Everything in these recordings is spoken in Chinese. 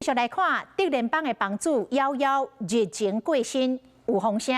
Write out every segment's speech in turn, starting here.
继续来看，德联邦的帮主夭夭日前过身，有风声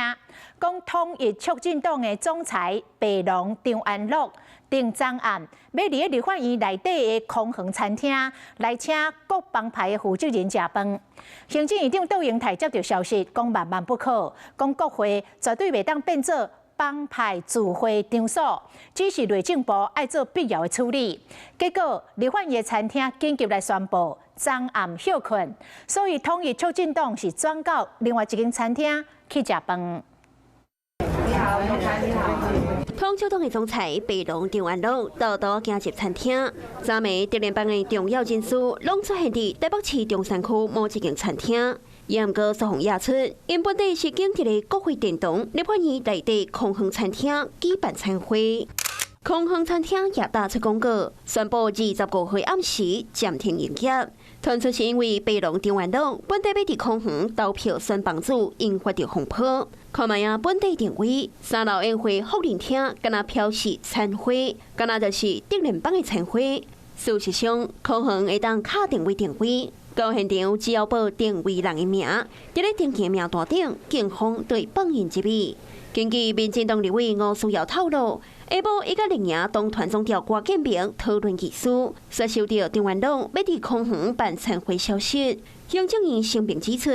讲统一促进党的总裁白龙张安乐定昨暗要伫立法院内底的空恒餐厅来请各帮派的负责人食饭。行政院长杜英泰接到消息，讲万万不可，讲国会绝对袂当变做帮派聚会场所，只是内政部爱做必要的处理。结果立法院餐厅紧急来宣布昨暗休困，所以统一促进党是转到另外一间餐厅去食饭。你好，你好。统促党的总裁白龙张安乐多多行入餐厅，昨暝德联邦的重要人士拢出现伫台北市中山区某一间餐厅。也毋过，苏宏亚出，因本地是经伫个国会殿堂立法院内底空恒餐厅举办餐会。空恒餐厅也打出公告，宣布25号暗时暂停营业。传出是因为白龙张安乐本地要伫空恒投票选帮主，引发着风波。看卖啊，本地定位3楼宴会福林厅，敢若表示餐会，敢若就是德联邦的餐会。事实上，空恒会当敲定位。到现场只要报定位人的名，伫咧定件名单顶，警方对放映一笔。根据民进党立委吴思瑶透露，下晡伊甲另营党团总调郭建明讨论技术，接收到张安乐要伫空恒办餐会消息。行政院声明指出，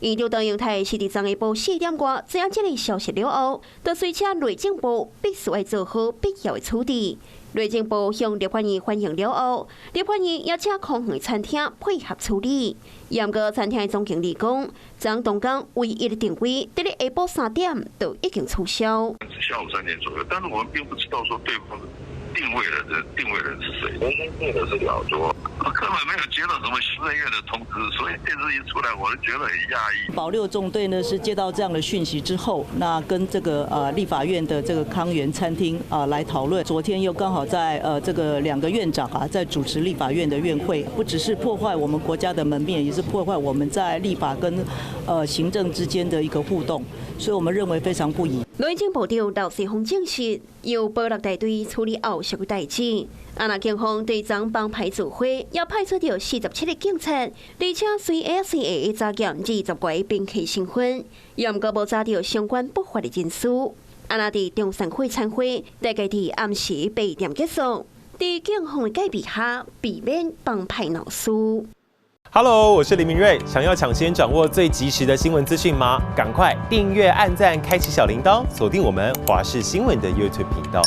院长杜英泰是伫昨下晡4点外知影这个消息了后，就随请内政部必须要做好必要的处理。内政部向立法院反映了后，立法院也请空恒餐厅配合处理。也毋过，餐厅的总经理讲，昨当天唯一的定位，伫咧下晡3点都已经取消。下午3点左右，但是我们并不知道说对方定位人是谁。我们定的是了卓，根本没有接到什么行政院的通知，所以电视一出来，我就觉得很讶异。保六纵队呢是接到这样的讯息之后，那跟这个立法院的这个康源餐厅来讨论。昨天又刚好在这个2个院长在主持立法院的院会，不只是破坏我们国家的门面，也是破坏我们在立法跟行政之间的一个互动，所以我们认为非常不宜。内政部长刘世峰证实，由保六大队处理后续的代志。那警方对昨帮派聚会也派出到47个警察，而且随 ASA 查验20个兵器身份，也毋过无查到相关不法的人士。那伫中山区餐会大概伫暗时8点结束，伫警方的戒备下，避免帮派闹事。Hello， 我是林明瑞。想要抢先掌握最及时的新闻资讯吗？赶快订阅、按赞、开启小铃铛，锁定我们华视新闻的 YouTube 频道。